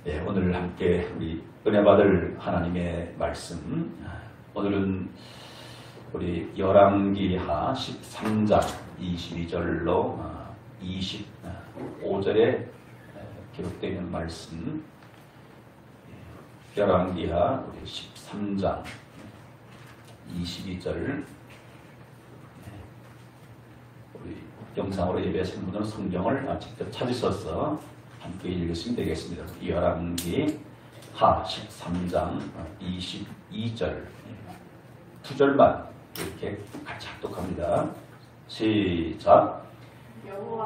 네, 오늘 함께 우리 은혜 받을 하나님의 말씀, 오늘은 우리 열왕기하 13장 22절로 25절에 기록되어 있는 말씀, 열왕기하 13장 22절, 우리 영상으로 예배하시는 분들은 성경을 직접 찾으셔서 함께 읽으시면 되겠습니다. 열왕기하 13장 22절 두 절만 이렇게 같이 합독합니다. 시작.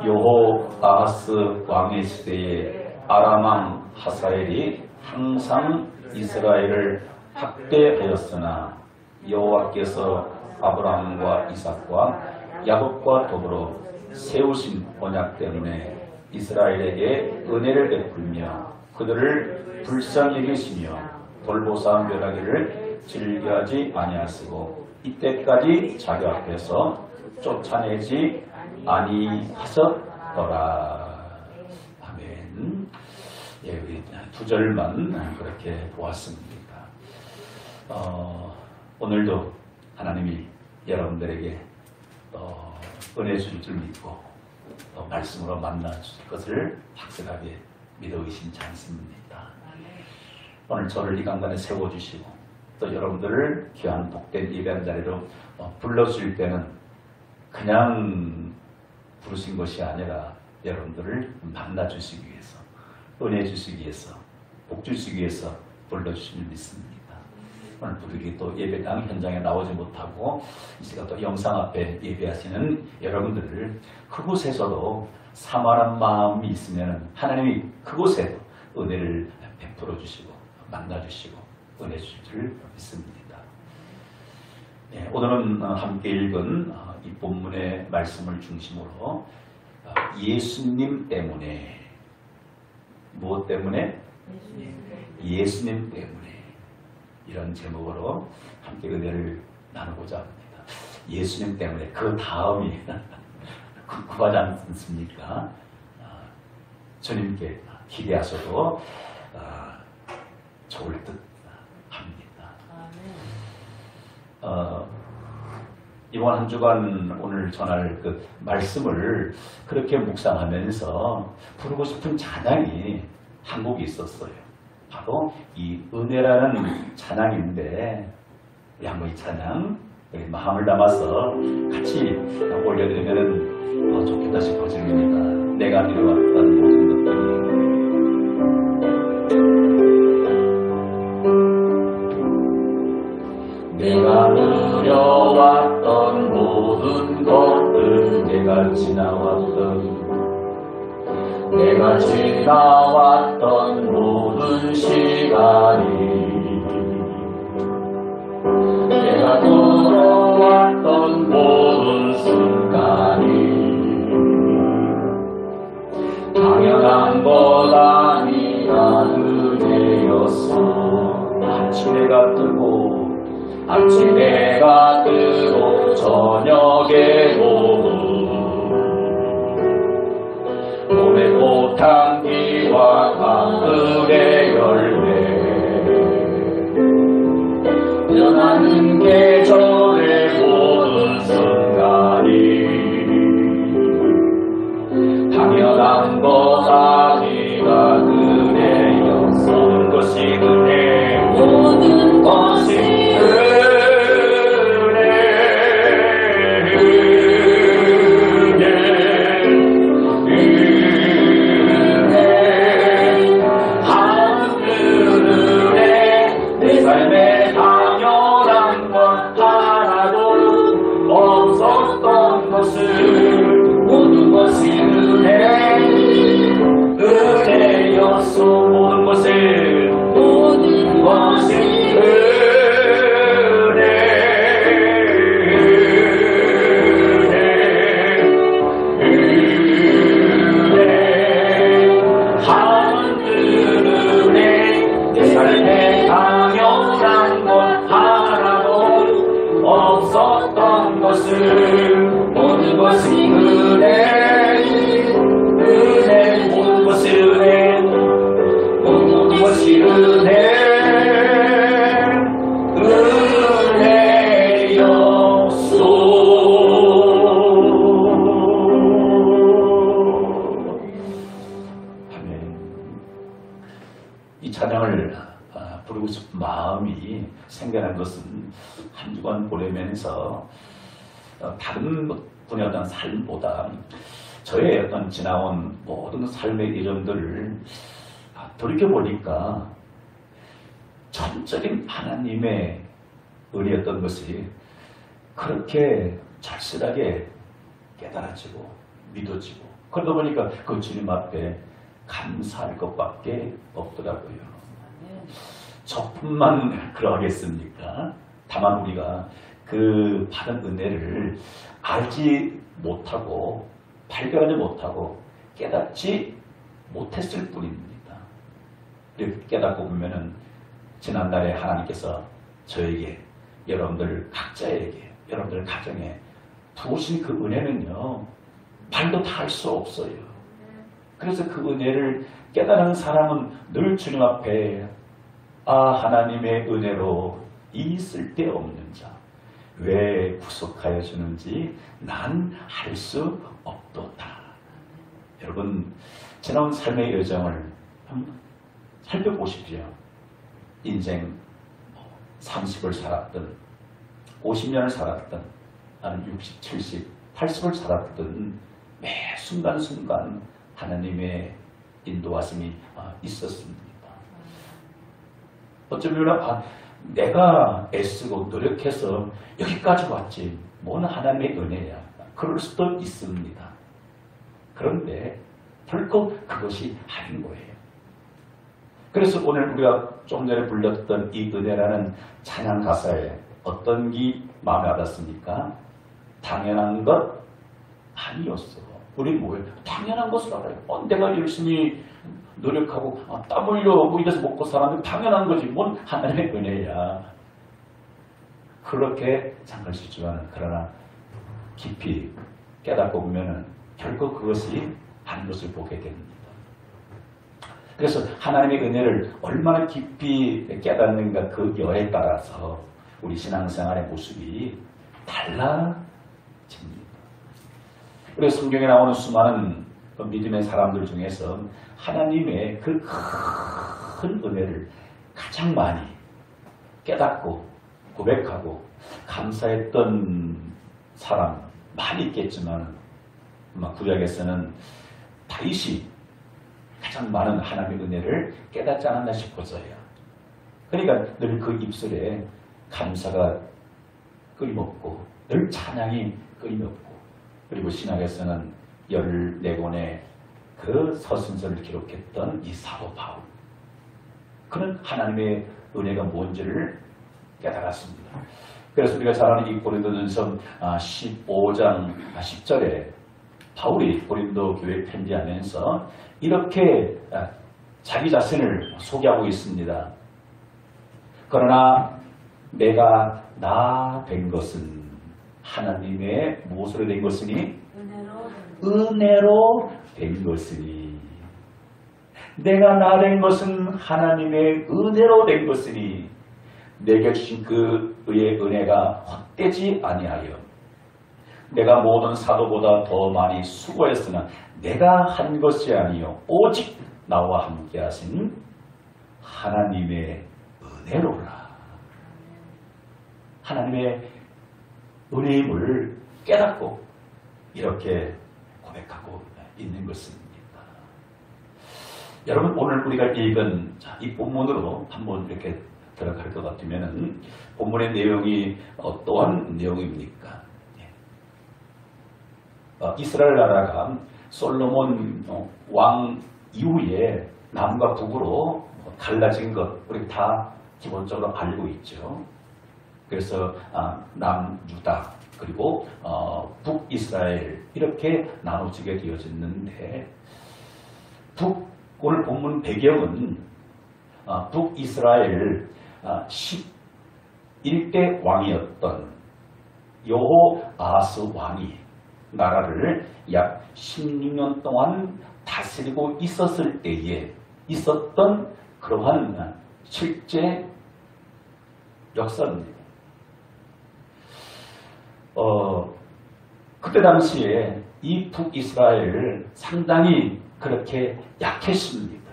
여호아하스 왕의 시대에 아람 왕 하사엘이 항상 이스라엘을 학대하였으나 여호와께서 아브라함과 이삭과 야곱과 더불어 세우신 언약 때문에 이스라엘에게 은혜를 베풀며 그들을 불쌍히 여기시며 돌보사 멸하기를 즐겨하지 아니하시고 이때까지 자기 앞에서 쫓아내지 아니하셨더라. 아멘. 예, 우리 두 절만 그렇게 보았습니다. 오늘도 하나님이 여러분들에게 은혜 주실 줄 믿고 또 말씀으로 만나 주실 것을 확실하게 믿어 의심치 않습니다. 오늘 저를 이 강단에 세워주시고 또 여러분들을 귀한 복된 예배한 자리로 불러주실 때는 그냥 부르신 것이 아니라 여러분들을 만나주시기 위해서, 은혜 주시기 위해서, 복 주시기 위해서 불러주심을 믿습니다. 오늘 부득이 또 예배당 현장에 나오지 못하고 이 시간 또 영상 앞에 예배하시는 여러분들을 그곳에서도 사모하는 마음이 있으면 하나님이 그곳에도 은혜를 베풀어 주시고 만나 주시고 은혜 주실 줄 믿습니다. 네, 오늘은 함께 읽은 이 본문의 말씀을 중심으로 예수님 때문에, 무엇 때문에? 예수님 때문에, 이런 제목으로 함께 은혜를 나누고자 합니다. 예수님 때문에, 그 다음이 궁금하지 않습니까? 주님께 기대하셔도 좋을 듯 합니다. 이번 한 주간 오늘 전할 그 말씀을 그렇게 묵상하면서 부르고 싶은 찬양이 한 곡이 있었어요. 바로 이 은혜라는 찬양인데, 우리 한번 이 찬양 우리 마음을 담아서 같이 올려드리면 좋겠다 싶어집니다. 내가 이루었던 모든 것들이, 내가 누려왔던 모든 것들, 내가 지나왔던 모든 시간이, 내가 걸어왔던 모든 순간이 당연한 것 아니라 은혜였어. 아침에 가 뜨고 저녁에 봄의 꽃향기와 가을의 열매, 변하는 계절의 모든 순간이 당연한 것 아니라 은혜였어. 모든 것이 은혜, 모든 것이 은혜, 모든 것이 은혜, 모든 이 찬양을 부르고 싶은 마음이 생겨난 것은 한 주간 보내면서 다른 분의 어떤 삶보다 저의 어떤 지나온 모든 삶의 이름들을 돌이켜보니까 전적인 하나님의 은혜였던 것이 그렇게 절실하게 깨달아지고 믿어지고 그러다 보니까 그 주님 앞에 감사할 것밖에 없더라고요. 저뿐만 그러하겠습니까? 다만 우리가 그 받은 은혜를 알지 못하고 발견하지 못하고 깨닫지 못했을 뿐입니다. 이렇게 깨닫고 보면은 지난달에 하나님께서 저에게 여러분들 각자에게 여러분들 가정에 부으신 그 은혜는요 말도 다 할 수 없어요. 그래서 그 은혜를 깨달은 사람은 늘 주님 앞에 하나님의 은혜로 이 쓸데없는 자 왜 구속하여 주는지 난 할 수 없도다. 여러분 지나온 삶의 여정을 한번 살펴보십시오. 인생 30을 살았든 50년을 살았든 나는 60, 70, 80을 살았든 매 순간순간 하나님의 인도하심이 있었습니다. 어쩌면 내가 애쓰고 노력해서 여기까지 왔지 뭔 하나님의 은혜야. 그럴 수도 있습니다. 그런데 결코 그것이 아닌 거예요. 그래서 오늘 우리가 좀 전에 불렀던 이 은혜라는 찬양 가사에 어떤 게 마음에 와닿습니까? 당연한 것 아니었어. 우리 뭐예요? 당연한 것을 알아요. 내가 열심히 노력하고 땀 흘려 이래서 먹고 사는데 당연한 거지. 뭔 하나님의 은혜야. 그렇게 생각할 수 있지만 그러나 깊이 깨닫고 보면 결국 그것이 아닌 것을 보게 됩니다. 그래서 하나님의 은혜를 얼마나 깊이 깨닫는가 그 여에 따라서 우리 신앙생활의 모습이 달라집니다. 우리 성경에 나오는 수많은 믿음의 사람들 중에서 하나님의 그 큰 은혜를 가장 많이 깨닫고 고백하고 감사했던 사람 많이 있겠지만 구약에서는 다윗이 가장 많은 하나님의 은혜를 깨닫지 않았나 싶어서요. 그러니까 늘 그 입술에 감사가 끊임없고 늘 찬양이 끊임없고 그리고 신약에서는 14권의 그 서신서를 기록했던 이 사도 바울 그는 하나님의 은혜가 뭔지를 깨달았습니다. 그래서 우리가 잘 아는 이 고린도전서 15장 10절에 바울이 고린도 교회에 편지하면서 이렇게 자기 자신을 소개하고 있습니다. 그러나 내가 나 된 것은 하나님의 무엇으로 된 것이니? 은혜로 된 것이니. 내가 나 된 것은 하나님의 은혜로 된 것이니 내게 주신 그의 은혜가 헛되지 아니하여 내가 모든 사도보다 더 많이 수고했으나 내가 한 것이 아니요 오직 나와 함께 하신 하나님의 은혜로라. 하나님의 은혜임을 깨닫고 이렇게 고백하고 있는 것입니다. 여러분 오늘 우리가 읽은 이 본문으로 한번 이렇게 들어갈 것 같으면 본문의 내용이 어떠한 내용입니까? 이스라엘 나라가 솔로몬 왕 이후에 남과 북으로 갈라진 것 우리 다 기본적으로 알고 있죠. 그래서 남유다 그리고 북이스라엘 이렇게 나눠지게 되어졌는데 오늘 본문 배경은 북이스라엘 11대 왕이었던 여호아스 왕이 나라를 약 16년 동안 다스리고 있었을 때에 있었던 그러한 실제 역사입니다. 그때 당시에 이 북이스라엘 상당히 그렇게 약했습니다.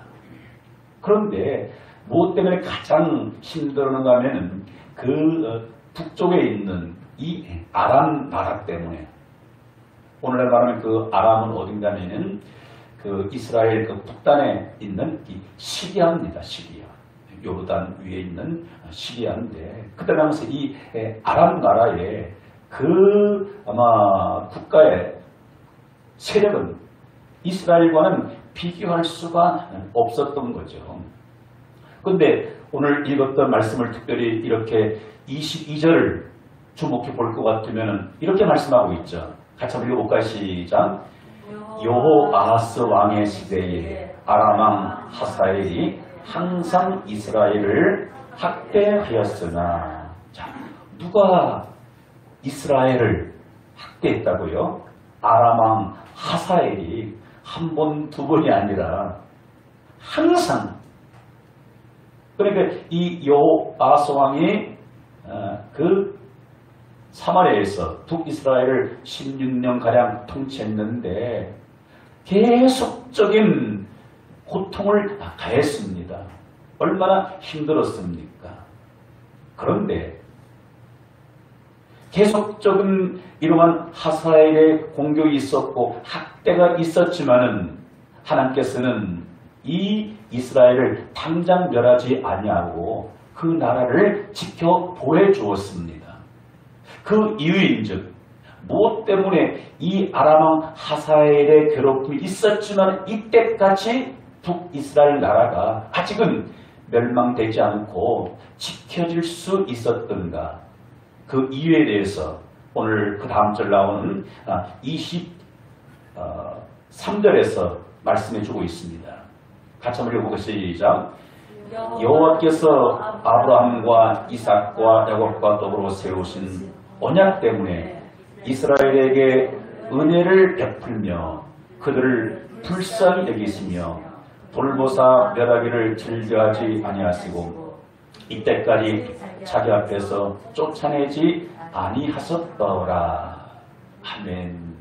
그런데 무엇 때문에 가장 힘들어하는가 하면은 그 북쪽에 있는 이 아람 나라 때문에. 오늘날 말하면 그 아람은 어딘가면은 그 이스라엘 그 북단에 있는 이 시리아입니다. 시리아. 요르단 위에 있는 시리아인데, 그때 당시 이 아람 나라의 그 아마 국가의 세력은 이스라엘과는 비교할 수가 없었던 거죠. 그런데 오늘 읽었던 말씀을 특별히 이렇게 22절을 주목해 볼 것 같으면 이렇게 말씀하고 있죠. 같이 한번 읽어볼까요? 시작. 여호아하스 왕의 시대에 아람 왕 하사엘이 항상 이스라엘을 학대하였으나, 자, 누가 이스라엘을 학대했다고요? 아람 왕 하사엘이 한 번, 두 번이 아니라 항상. 그러니까 이 여호아하스 왕이 그 사마리아에서 북이스라엘을 16년가량 통치했는데 계속적인 고통을 가했습니다. 얼마나 힘들었습니까? 그런데 계속적인 이러한 하사엘의 공격이 있었고 학대가 있었지만은 하나님께서는 이 이스라엘을 당장 멸하지 아니하고 그 나라를 지켜 보해 주었습니다. 그 이유인즉 무엇 때문에 이 아람 왕 하사엘의 괴롭힘이 있었지만 이때까지 북이스라엘 나라가 아직은 멸망되지 않고 지켜질 수 있었던가, 그 이유에 대해서 오늘 그 다음 절 나오는 23절에서 말씀해 주고 있습니다. 같이 한번 읽어보겠습니다. 시작. 여호와께서 아브라함과 이삭과 야곱과 더불어 세우신 언약 때문에 이스라엘에게 은혜를 베풀며 그들을 불쌍히 여기시며 돌보사 멸하기를 즐겨하지 아니하시고 이때까지 자기 앞에서 쫓아내지 아니하셨더라. 아멘.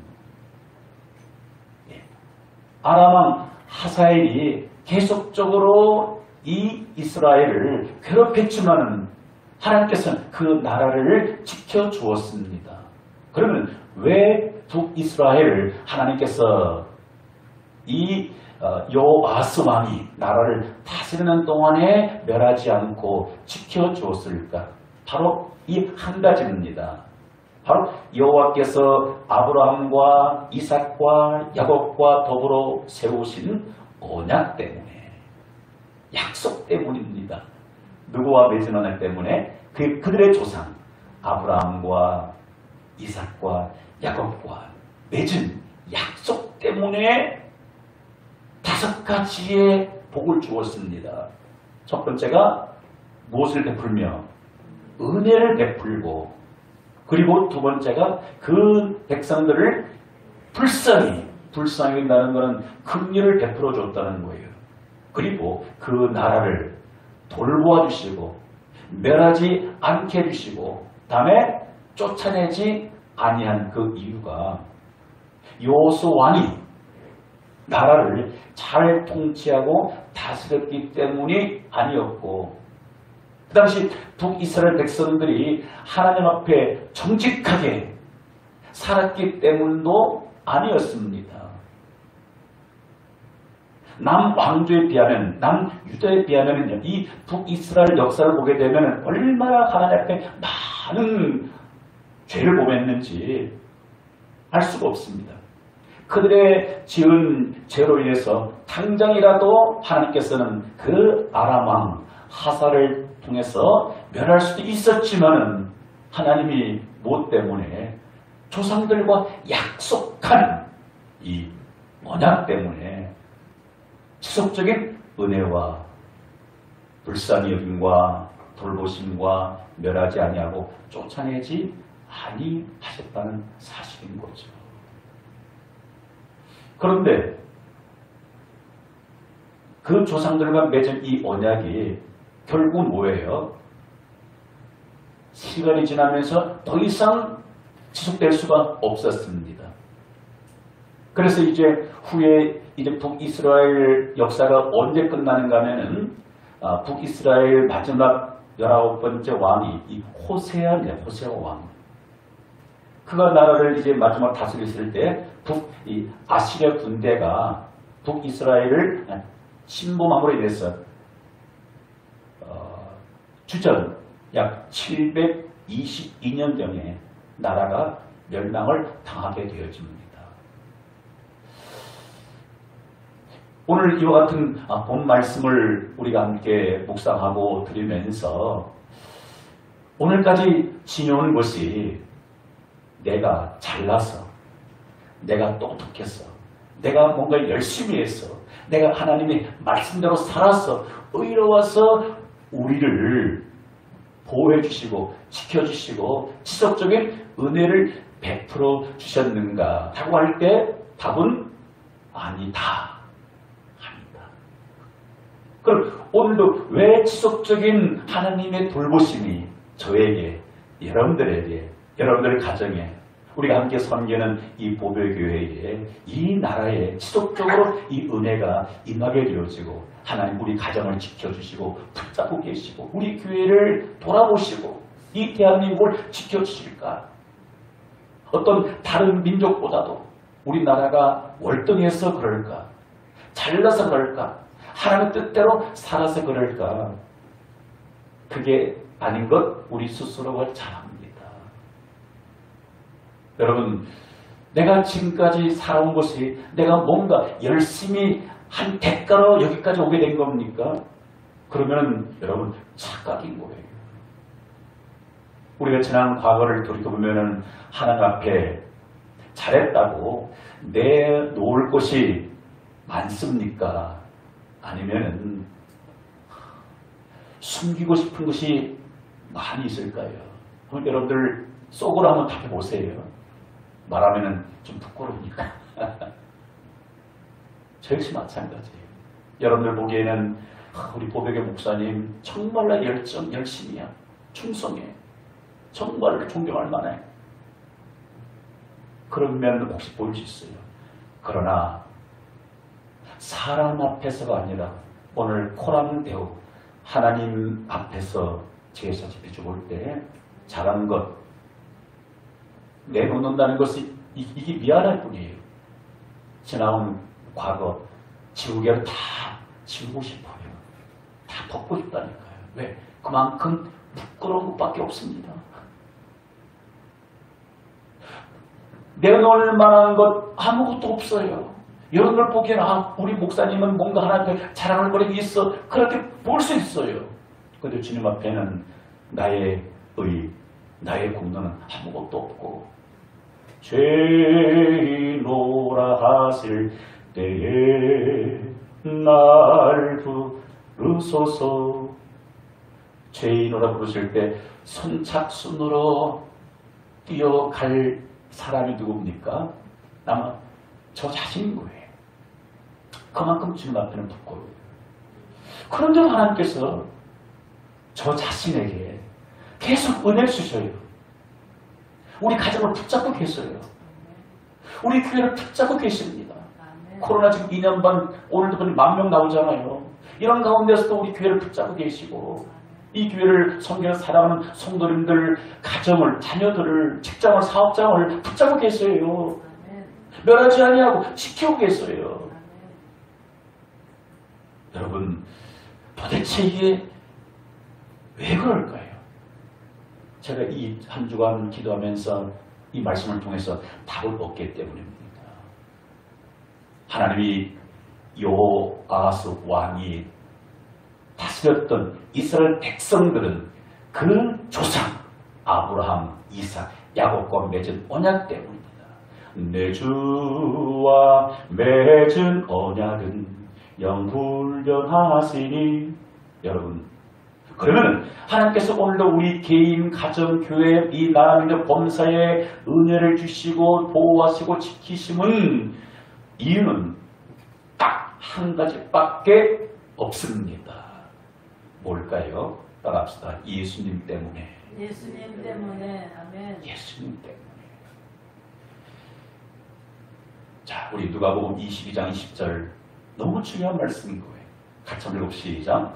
아람 왕 하사엘이 계속적으로 이 이스라엘을 괴롭혔지만은 하나님께서는 그 나라를 지켜주었습니다. 그러면 왜 북이스라엘을 하나님께서 이 여호아스 왕이 나라를 다스리는 동안에 멸하지 않고 지켜주었을까? 바로 이 한 가지입니다. 바로 여호와께서 아브라함과 이삭과 야곱과 더불어 세우신 언약 때문에, 약속 때문입니다. 누구와 맺은 언약 때문에? 그들의 조상 아브라함과 이삭과 야곱과 맺은 약속 때문에 5가지의 복을 주었습니다. 첫 번째가 무엇을 베풀며? 은혜를 베풀고, 그리고 두 번째가 그 백성들을 불쌍히 여긴다는 것은 긍휼을 베풀어 줬다는 거예요. 그리고 그 나라를 돌보아 주시고 멸하지 않게 해주시고 다음에 쫓아내지 아니한 그 이유가 여호수 왕이 나라를 잘 통치하고 다스렸기 때문이 아니었고, 그 당시 북이스라엘 백성들이 하나님 앞에 정직하게 살았기 때문도 아니었습니다. 남왕조에 비하면, 남유다에 비하면 이 북이스라엘 역사를 보게 되면 얼마나 하나님 앞에 많은 죄를 범했는지 알 수가 없습니다. 그들의 지은 죄로 인해서 당장이라도 하나님께서는 그 아람 왕 하사를 통해서 멸할 수도 있었지만 하나님이 무엇 때문에? 조상들과 약속한 이 언약 때문에 지속적인 은혜와 불쌍히 여김과 돌보심과 멸하지 아니하고 쫓아내지 아니하셨다는 사실인 거죠. 그런데 그 조상들과 맺은 이 언약이 결국은 뭐예요? 시간이 지나면서 더 이상 지속될 수가 없었습니다. 그래서 이제 후에 이제 북이스라엘 역사가 언제 끝나는가 하면은 북이스라엘 마지막 19번째 왕이 이 호세아입니다. 호세아 왕. 그가 나라를 이제 마지막 다스렸을 때 이 아시리아 군대가 북이스라엘을 침범함으로 인해서 주전 약 722년 전에 나라가 멸망을 당하게 되어집니다. 오늘 이와 같은 본 말씀을 우리가 함께 묵상하고 들으면서 오늘까지 지녀온 것이 내가 잘나서, 내가 똑똑해서, 내가 뭔가 열심히 해서, 내가 하나님의 말씀대로 살아서 의로워서 우리를 보호해 주시고 지켜주시고 지속적인 은혜를 베풀어 주셨는가 라고 할 때 답은 아니다. 아니다. 그럼 오늘도 왜 지속적인 하나님의 돌보심이 저에게, 여러분들에게, 여러분들 가정에, 우리가 함께 섬기는 이 보배교회에, 이 나라에 지속적으로 이 은혜가 임하게 되어지고 하나님 우리 가정을 지켜주시고 붙잡고 계시고 우리 교회를 돌아보시고 이 대한민국을 지켜주실까? 어떤 다른 민족보다도 우리나라가 월등해서 그럴까? 잘나서 그럴까? 하나님의 뜻대로 살아서 그럴까? 그게 아닌 것 우리 스스로가 잘 압니다. 여러분, 내가 지금까지 살아온 것이 내가 뭔가 열심히 한 대가로 여기까지 오게 된 겁니까? 그러면 여러분 착각인 거예요. 우리가 지난 과거를 돌이켜보면 하나님 앞에 잘했다고 내놓을 것이 많습니까? 아니면 숨기고 싶은 것이 많이 있을까요? 그럼 여러분들 속으로 한번 답해보세요. 말하면 좀 부끄러우니까. 저 역시 마찬가지예요. 여러분들 보기에는 우리 보백의 목사님 정말로 열심히야. 충성해. 정말 존경할 만해. 그런 면도 혹시 보일 수 있어요. 그러나 사람 앞에서가 아니라 오늘 코란 배우 하나님 앞에서 제사 집회 죽을 때 잘한 것 내놓는다는 것이 이게 미안할 뿐이에요. 지나온 과거 지우개를 다 지우고 싶어요. 다 덮고 싶다니까요. 왜? 그만큼 부끄러운 것밖에 없습니다. 내놓을 만한 것 아무것도 없어요. 여러분들 보기에는 우리 목사님은 뭔가 하나님께 자랑할 거리가 있어. 그렇게 볼 수 있어요. 그런데 주님 앞에는 나의 의, 나의 공로는 아무것도 없고 죄인오라 하실 때에 날 부르소서. 죄인오라 부르실 때 선착순으로 뛰어갈 사람이 누굽니까? 아마 저 자신인 거예요. 그만큼 주님 앞에는 부끄러워요. 그런데 하나님께서 저 자신에게 계속 은혜를 주셔요. 우리 가정을 붙잡고 계세요. 우리 교회를 붙잡고 계십니다. 코로나 지금 2년 반, 오늘도 보니 10,000명 나오잖아요. 이런 가운데서도 우리 교회를 붙잡고 계시고 이 교회를 섬기는 사랑하는 성도님들 가정을, 자녀들을, 직장을, 사업장을 붙잡고 계세요. 멸하지 아니하고 지키고 계세요. 여러분, 도대체 이게 왜 그럴까요? 제가 이 한 주간 기도하면서 이 말씀을 통해서 답을 얻기 때문입니다. 하나님이 요아스 왕이 다스렸던 이스라엘 백성들은 그 조상 아브라함, 이삭, 야곱과 맺은 언약 때문입니다. 내 주와 맺은 언약은 영불변하시니. 여러분, 그러면 하나님께서 오늘도 우리 개인, 가정, 교회, 이 나라, 민족, 범사에 은혜를 주시고 보호하시고 지키심은 이유는 딱 한 가지밖에 없습니다. 뭘까요? 따라합시다. 예수님 때문에. 예수님 때문에. 아멘. 예수님 때문에. 자, 우리 누가복음 22장 20절 너무 중요한 말씀인 거예요. 같이 한번 읽읍시다.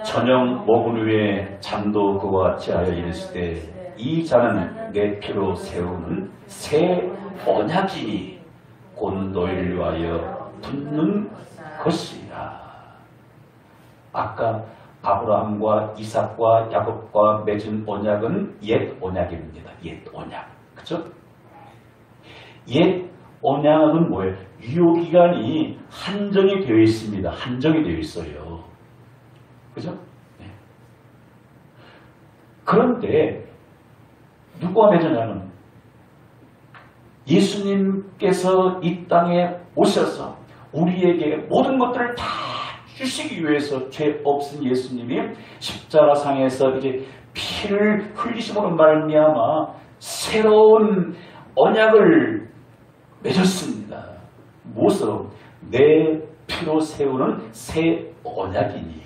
저녁 먹은 후에 잠도 그와 같이 하여 이르시되 이 잔은 내 피로 세우는 새 언약이니 곧 너희를 위하여 붓는 것이라. 아까 아브라함과 이삭과 야곱과 맺은 언약은 옛 언약입니다. 옛 언약. 그죠? 옛 언약은 뭐예요? 유효기간이 한정이 되어 있습니다. 한정이 되어 있어요. 그죠? 네. 그런데 누가 맺었냐면 예수님께서 이 땅에 오셔서 우리에게 모든 것들을 다 주시기 위해서 죄 없은 예수님이 십자가상에서 이제 피를 흘리심으로 말미암아 새로운 언약을 맺었습니다. 무엇으로? 내 피로 세우는 새 언약이니.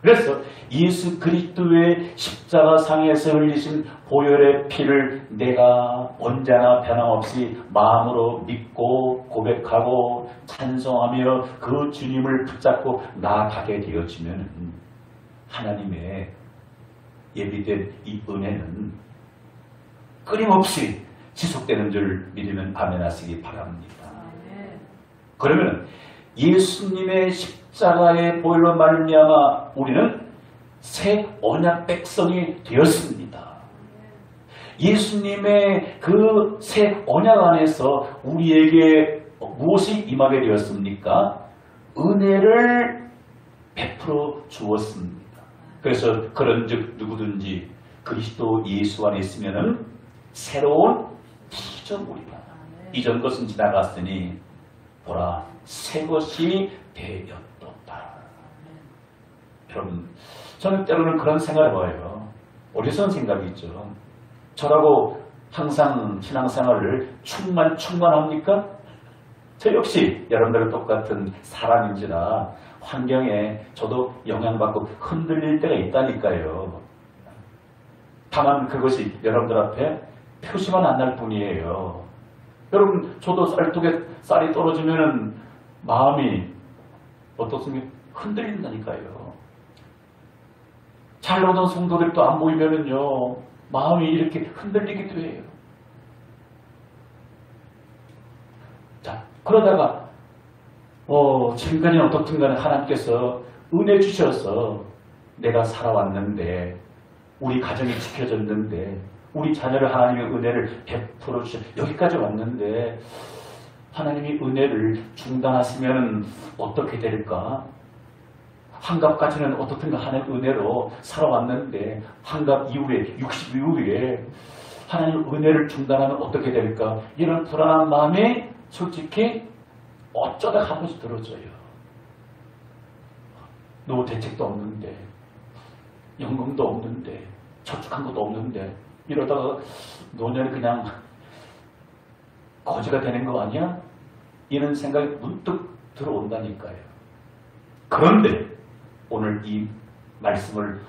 그래서 예수 그리스도의 십자가상에서 흘리신 보혈의 피를 내가 언제나 변함없이 마음으로 믿고 고백하고 찬송하며 그 주님을 붙잡고 나아가게 되어지면 하나님의 예비된 이 은혜는 끊임없이 지속되는 줄 믿으면 아멘 하시기 바랍니다. 그러면 예수님의 십자가의 보혈로 말미암아 우리는 새 언약 백성이 되었습니다. 예수님의 그 새 언약 안에서 우리에게 무엇이 임하게 되었습니까? 은혜를 베풀어 주었습니다. 그래서 그런즉 누구든지 그리스도 예수 안에 있으면은 새로운 피조물이다. 이전 것은 지나갔으니 보라 새 것이 되었도다. 여러분, 저는 때로는 그런 생각을 해봐요. 어리석은 생각이 있죠. 저라고 항상 신앙생활을 충만합니까? 저 역시 여러분들과 똑같은 사람인지라 환경에 저도 영향받고 흔들릴 때가 있다니까요. 다만 그것이 여러분들 앞에 표시만 안 날 뿐이에요. 여러분, 저도 쌀이 떨어지면은 마음이 어떻습니까? 흔들린다니까요. 잘 나오던 성도들도 안 보이면은요, 마음이 이렇게 흔들리기도 해요. 자, 그러다가, 지금까지 어떻든 간에 하나님께서 은혜 주셔서 내가 살아왔는데, 우리 가정이 지켜졌는데, 우리 자녀를 하나님의 은혜를 베풀어 주셔 여기까지 왔는데 하나님이 은혜를 중단하시면 어떻게 될까? 환갑까지는 어떻든가 하는 은혜로 살아왔는데 환갑 이후에 60 이후에 하나님 은혜를 중단하면 어떻게 될까? 이런 불안한 마음이 솔직히 어쩌다 한 번씩 들어져요. 노후 대책도 없는데 연금도 없는데 저축한 것도 없는데 이러다가 노년이 그냥 거지가 되는 거 아니야? 이런 생각이 문득 들어온다니까요. 그런데 오늘 이 말씀을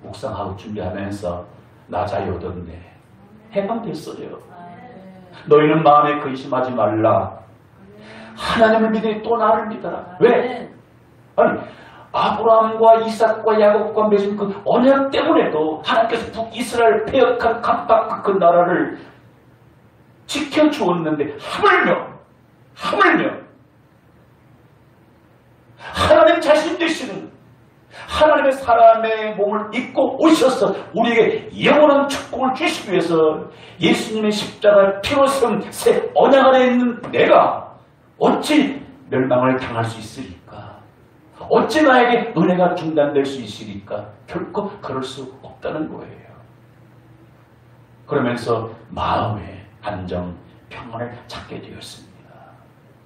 묵상하고 준비하면서 나 자유 얻었네. 해방됐어요. 너희는 마음에 근심하지 말라. 하나님을 믿으니 또 나를 믿어라. 왜? 아니 아브라함과 이삭과 야곱과 맺은 그 언약 때문에도 하나님께서 북이스라엘 패역한 깜빡 그 나라를 지켜주었는데 하물며 하나님 자신 되시는 하나님의 사람의 몸을 입고 오셔서 우리에게 영원한 축복을 주시기 위해서 예수님의 십자가를 피로 세운 새 언약 안에 있는 내가 어찌 멸망을 당할 수 있으리까? 어찌 나에게 은혜가 중단될 수 있으리까? 결코 그럴 수 없다는 거예요. 그러면서 마음의 안정, 평안을 찾게 되었습니다.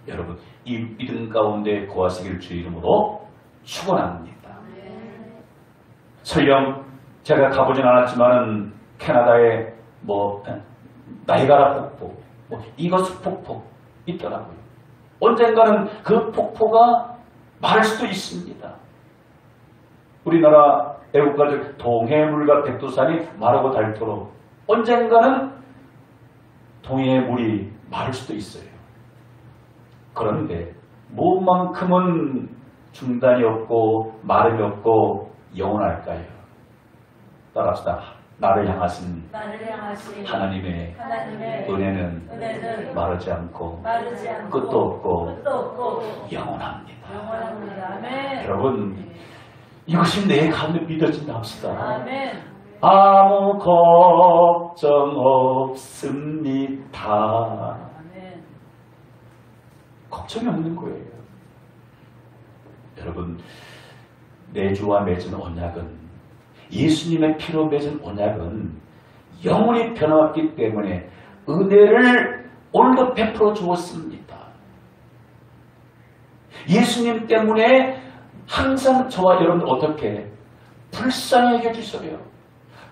여러분, 이 믿음 가운데 거하시길 주의 이름으로 축원합니다. 설령 제가 가보진 않았지만은 캐나다에 나이가라 폭포, 이거스 폭포 있더라고요. 언젠가는 그 폭포가 마를 수도 있습니다. 우리나라 애국가들 동해물과 백두산이 마르고 닳도록 언젠가는 동해의 물이 마를 수도 있어요. 그런데 무엇만큼은 중단이 없고 마름이 없고 영원할까요? 따라합시다. 나를 향하신 하나님의 은혜는 마르지 않고 끝도 없고 영원합니다. 여러분, 이것이 내 가운데 믿어진다 합시다. 아무 걱정 없습니다. 걱정이 없는 거예요. 여러분, 내 주와 맺은 언약은, 예수님의 피로 맺은 언약은 영원히 변화왔기 때문에 은혜를 오늘도 베풀어 주었습니다. 예수님 때문에 항상 저와 여러분 어떻게 불쌍히 여겨주셔요.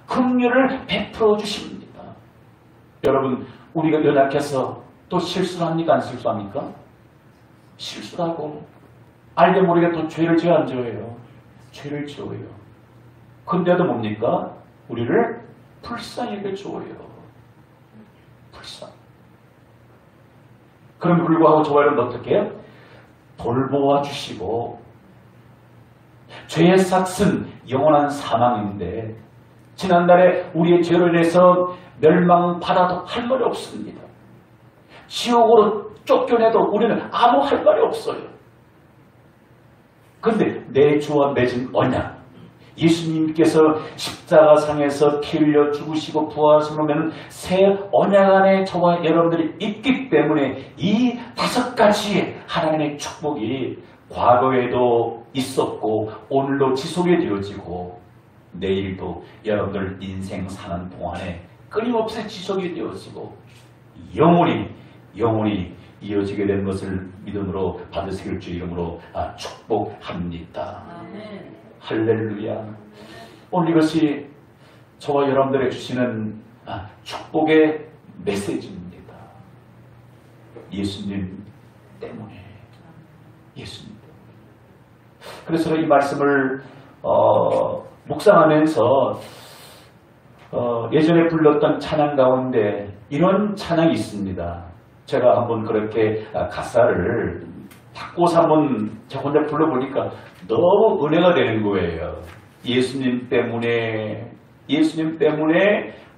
긍휼을 베풀어 주십니다. 여러분, 우리가 연약해서 또 실수합니까? 안 실수합니까? 실수하고 알게 모르게 또 죄를 지어 안 지어요? 죄를 지어요. 근데도 뭡니까? 우리를 불쌍히 여겨줘요. 불쌍. 그럼 불구하고 저와 여러분 어떻게 해요? 돌보아 주시고, 죄의 삭은 영원한 사망인데 지난달에 우리의 죄를 인해서 멸망받아도 할 말이 없습니다. 지옥으로 쫓겨내도 우리는 아무 할 말이 없어요. 그런데 내 주와 맺은 언약, 예수님께서 십자가상에서 피 흘려 죽으시고 부활하시면 새 언약 안에 저와 여러분들이 있기 때문에 이 5가지의 하나님의 축복이 과거에도 있었고 오늘도 지속이 되어지고 내일도 여러분들 인생 사는 동안에 끊임없이 지속이 되어지고 영원히 이어지게 된 것을 믿음으로 받으실 주 이름으로 축복합니다. 아멘. 할렐루야. 오늘 이것이 저와 여러분들에게 주시는 축복의 메시지입니다. 예수님 때문에. 예수님 때문에. 그래서 이 말씀을 묵상하면서 예전에 불렀던 찬양 가운데 이런 찬양이 있습니다. 제가 한번 그렇게 가사를 바꿔서 한번 저 혼자 불러보니까 너무 은혜가 되는 거예요. 예수님 때문에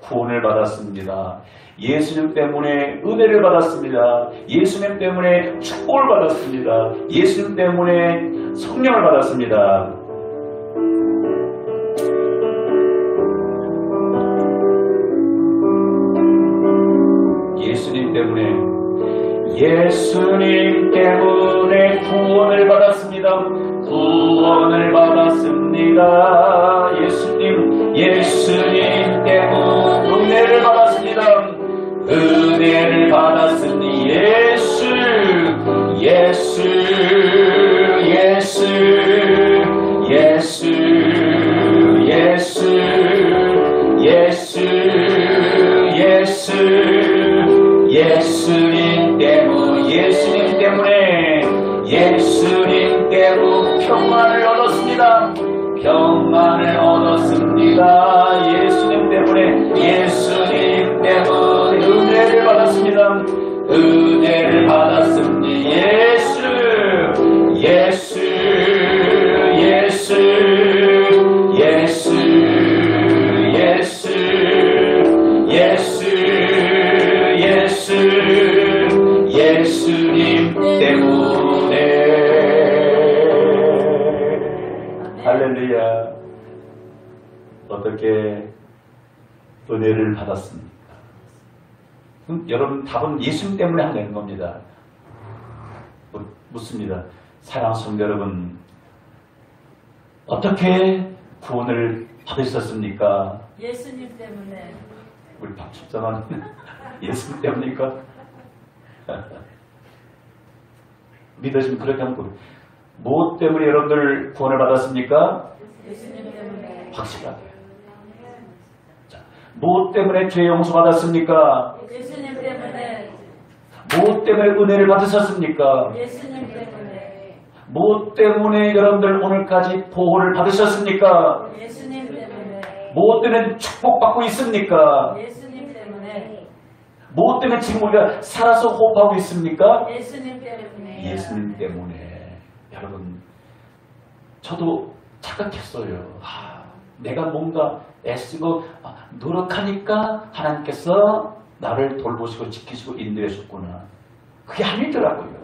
구원을 받았습니다. 예수님 때문에 은혜를 받았습니다. 예수님 때문에 축복을 받았습니다. 예수님 때문에 성령을 받았습니다. 예수님 때문에 구원을 받았습니다. 구원을 받았습니다. 예수님 때문에 은혜를 받았습니다. 은혜를 받았으니 예수 예수님 때문에 평안을 얻었습니다. 예수님 때문에 은혜를 받았습니다. 은혜를 받았습니다. 예수님 때문에. 할렐루야. 어떻게 은혜를 받았습니까? 여러분 답은 예수님 때문에 하는 겁니다. 묻습니다. 사랑하는 성도 여러분, 어떻게 구원을 받으셨습니까? 예수님 때문에. 우리 박집사만 예수님 때문입니까? 믿으시면 그렇게 하면 무엇 때문에 여러분들 구원을 받았습니까? 예수님 때문에. 확실하게. 자, 무엇 때문에 죄 용서 받았습니까? 예수님 때문에. 무엇 때문에 은혜를 받으셨습니까? 예수님 때문에. 무엇 때문에 여러분들 오늘까지 보호를 받으셨습니까? 예수님 때문에. 무엇 때문에 축복받고 있습니까? 예수님 때문에. 무엇 때문에 지금 우리가 살아서 호흡하고 있습니까? 예수님 때문에. 예수님 때문에. 여러분, 저도 착각했어요. 내가 뭔가 애쓰고 노력하니까 하나님께서 나를 돌보시고 지키시고 인도해 줬구나. 그게 아니더라고요.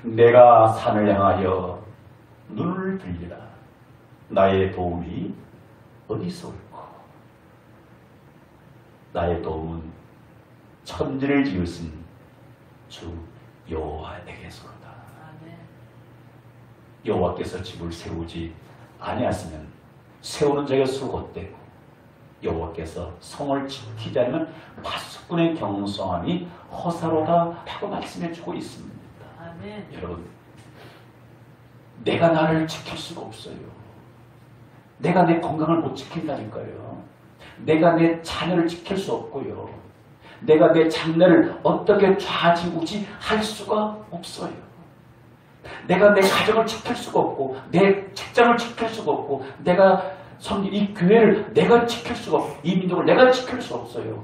내가 산을 향하여 눈을 들리라. 나의 도움이 어디서 올까? 나의 도움은 천지를 지으신 주 여호와에게서로다. 아멘. 여호와께서 집을 세우지 아니하시면 세우는 자가 수고되고 여호와께서 성을 지키지 않으면 파수꾼의 경성함이 허사로다 라고 말씀해주고 있습니다. 아멘. 여러분, 내가 나를 지킬 수가 없어요. 내가 내 건강을 못 지킨다니까요. 내가 내 자녀를 지킬 수 없고요. 내가 내 장래를 어떻게 좌지우지 할 수가 없어요. 내가 내 가정을 지킬 수가 없고 내 직장을 지킬 수가 없고 내가 섬긴 이 교회를 내가 지킬 수가 없고 이 민족을 내가 지킬 수 없어요.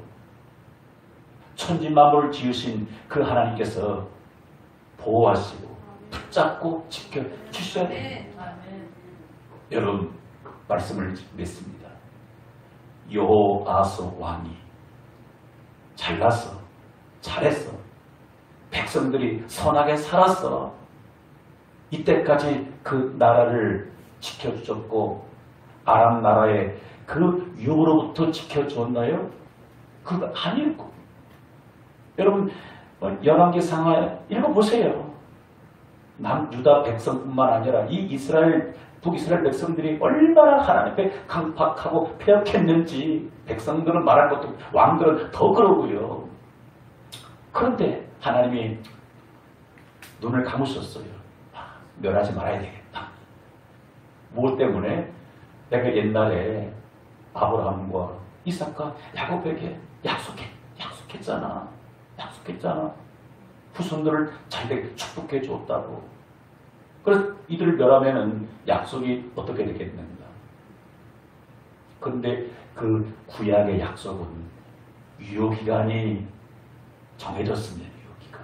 천지만물을 지으신 그 하나님께서 보호하시고 붙잡고 지켜주셔야 됩니다. 아멘. 여러분, 말씀을 맺습니다. 여호아스 왕이 잘났어, 잘했어, 백성들이 선하게 살았어. 이때까지 그 나라를 지켜주셨고 아람 나라의 그 유혹으로부터 지켜주었나요? 그거 아니었고. 여러분, 열왕기상하 읽어보세요. 남유다 백성뿐만 아니라 이 이스라엘 북이스라엘 백성들이 얼마나 하나님 앞에 강팍하고 폐역했는지 백성들은 말할 것도 왕들은 더 그러고요. 그런데 하나님이 눈을 감으셨어요. 멸하지 말아야 되겠다. 무엇 때문에? 내가 옛날에 아브라함과 이삭과 야곱에게 약속했잖아. 후손들을 잘되게 축복해 주었다고. 그래서 이들을 멸하면은 약속이 어떻게 되겠는가? 그런데 그 구약의 약속은 유효기간이 정해졌습니다. 유효기간.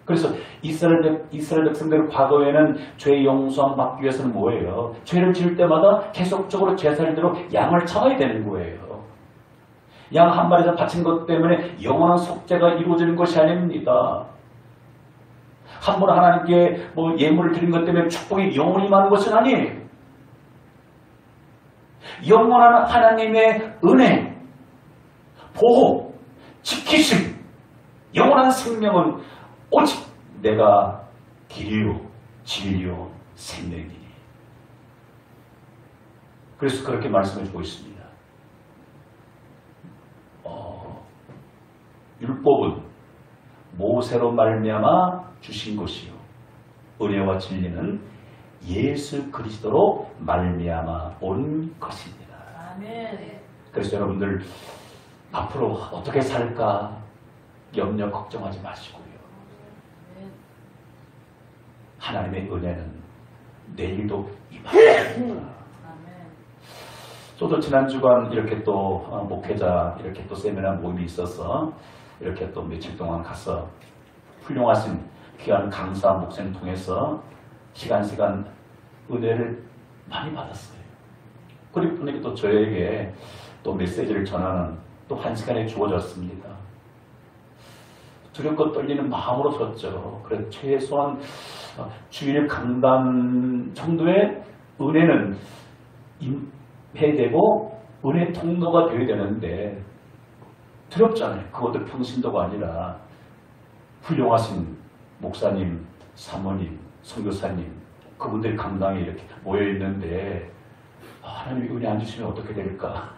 그래서 이스라엘 백성들 과거에는 죄 용서함 받기 위해서는 뭐예요? 죄를 지을 때마다 계속적으로 제사일대로 양을 잡아야 되는 거예요. 양 한 마리에서 바친 것 때문에 영원한 속죄가 이루어지는 것이 아닙니다. 한 번 하나님께 예물을 드린 것 때문에 축복이 영원히 임하는 것은 아니에요. 영원한 하나님의 은혜, 보호, 지키심, 영원한 생명은 오직 내가 길이요, 진리요, 생명이니. 그래서 그렇게 말씀해주고 있습니다. 율법은 모세로 말미암아 주신 것이요 은혜와 진리는 예수 그리스도로 말미암아 온 것입니다. 아멘. 그래서 여러분들 앞으로 어떻게 살까 염려 걱정하지 마시고요. 하나님의 은혜는 내일도 임하십니다. 저도 지난 주간 이렇게 또 목회자 이렇게 또 세미나 모임이 있어서 이렇게 또 며칠 동안 가서 훌륭하신 귀한 강사 목사님 통해서 시간 은혜를 많이 받았어요. 그리고 분명히 또 저에게 또 메시지를 전하는 또 한 시간이 주어졌습니다. 두렵고 떨리는 마음으로 섰죠. 그래서 최소한 주일 강단 정도의 은혜는 해야 되고 은혜 통로가 되어야 되는데 두렵잖아요. 그것도 평신도가 아니라 훌륭하신 목사님, 사모님, 선교사님 그분들이 강당에 이렇게 모여있는데 하나님이 은혜 안 주시면 어떻게 될까?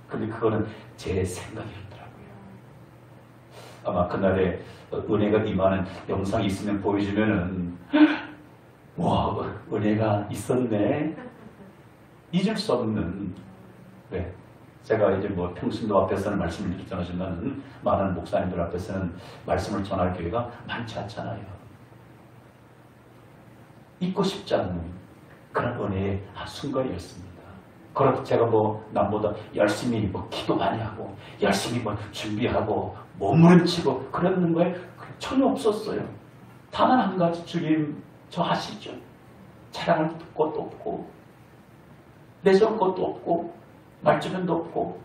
근데 그거는 제 생각이었더라고요. 아마 그날에 은혜가 임하는 영상이 있으면 보여주면은 와 은혜가 있었네. 잊을 수 없는. 네. 제가 이제 평신도 앞에서는 말씀을 이렇게 전하지만 많은 목사님들 앞에서는 말씀을 전할 기회가 많지 않잖아요. 잊고 싶지 않는 그런 은혜의 순간이었습니다. 그렇다고 제가 뭐 남보다 열심히 뭐 기도 많이 하고 열심히 뭐 준비하고 몸부림치고 그러는 거에 전혀 없었어요. 다만 한 가지, 주님 저 아시죠? 자랑할 것도 없고 내세울 것도 없고 말주변도 없고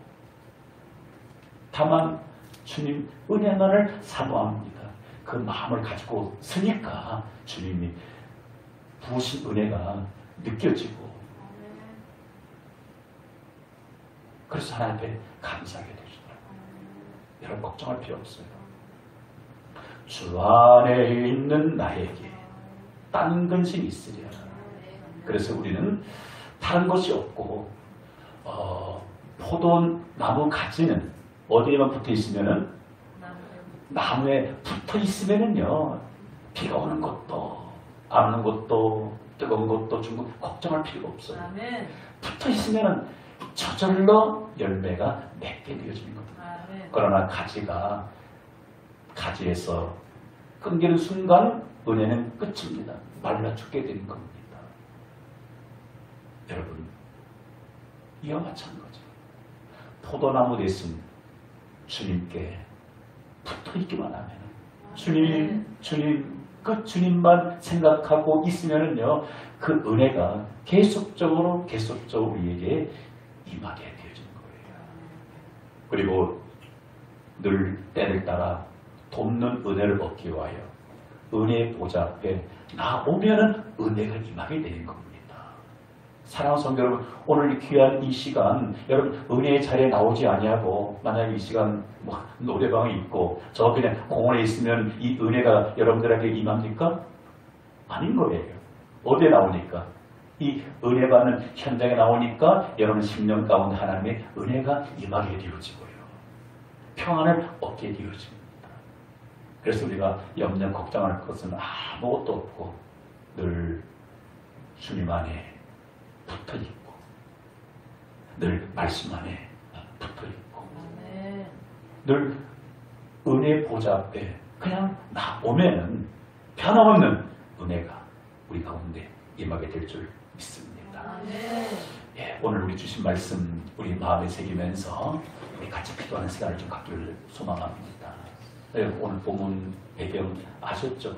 다만 주님 은혜만을 사모합니다. 그 마음을 가지고 서니까 주님이 부으신 은혜가 느껴지고 그래서 하나님 앞에 감사하게 되시더라고요. 여러분 걱정할 필요 없어요. 주 안에 있는 나에게 딴 근심이 있으리라. 그래서 우리는 다른 것이 없고 포도나무 가지는 어디에만 붙어 있으면은 나무에 붙어 있으면은요 비가 오는 것도 안 오는 것도 뜨거운 것도 중국 걱정할 필요가 없어요. 아멘. 붙어 있으면은 저절로 열매가 맺게 되어지는 겁니다. 아멘. 그러나 가지에서 끊기는 순간 은혜는 끝입니다. 말라 죽게 되는 겁니다. 여러분, 이와 마찬가지. 포도나무 대신 주님께 붙어 있기만 하면 주님, 그 주님만 생각하고 있으면은요, 그 은혜가 계속적으로 우리에게 임하게 되어지는 거예요. 그리고 늘 때를 따라 돕는 은혜를 얻기 위하여 은혜의 보좌 앞에 나오면은 은혜가 임하게 되는 겁니다. 사랑하는 성도 여러분, 오늘 이 귀한 이 시간, 여러분 은혜의 자리에 나오지 아니하고 만약 이 시간 뭐 노래방에 있고 저 그냥 공원에 있으면 이 은혜가 여러분들에게 임합니까? 아닌 거예요. 어디에 나오니까? 이 은혜 받는 현장에 나오니까 여러분 심령 가운데 하나님의 은혜가 임하게 되어지고요. 평안을 얻게 되어집니다. 그래서 우리가 염려 걱정할 것은 아무것도 없고 늘 주님 안에 붙어있고 늘 말씀 안에 붙어있고 늘 은혜 보좌 앞에 그냥 나오면은 변함없는 은혜가 우리 가운데 임하게 될 줄 믿습니다. 예, 오늘 우리 주신 말씀 우리 마음에 새기면서 우리 같이 기도하는 시간을 좀 갖기를 소망합니다. 오늘 본문 배경 아셨죠?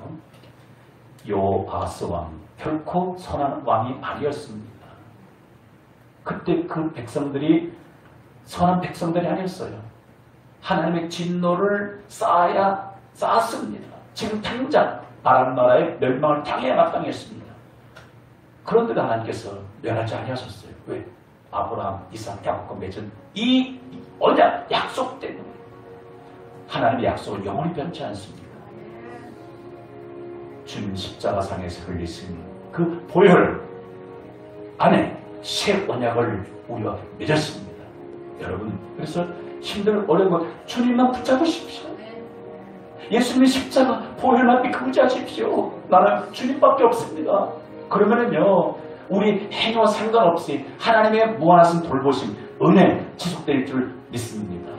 요아스 왕, 결코 선한 왕이 아니었습니다. 그때 그 백성들이 선한 백성들이 아니었어요. 하나님의 진노를 쌓았습니다. 지금 당장 아람 나라의 멸망을 당해야 마땅했습니다. 그런데도 하나님께서 멸하지 아니하셨어요. 왜? 아브라함, 이삭, 야곱과 맺은 이 언약, 약속 때문에. 하나님의 약속은 영원히 변치 않습니다. 주님 십자가상에서 흘리신 그 보혈 안에 새 언약을 우리와 맺었습니다. 여러분, 그래서 힘들 어려운 것 주님만 붙잡으십시오. 예수님의 십자가 보혈만 믿고 의지하십시오. 나는 주님밖에 없습니다. 그러면은요, 우리 행위와 상관없이 하나님의 무한하신 돌보심, 은혜 지속될 줄 믿습니다.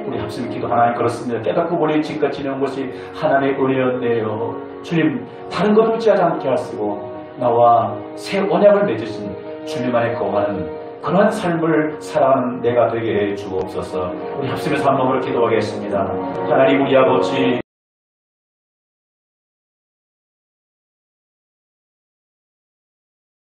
우리 합심의 기도 하나님 그렇습니다. 깨닫고 보니 지금까지 지내온 것이 하나님의 은혜였네요. 주님, 다른 것 의지하지 않게 하시고 나와 새 언약을 맺으신 주님 안에 거하는 그러한 삶을 살아가는 내가 되게 해 주옵소서. 우리 합심해서 한 마음으로 기도하겠습니다. 하나님 우리 아버지,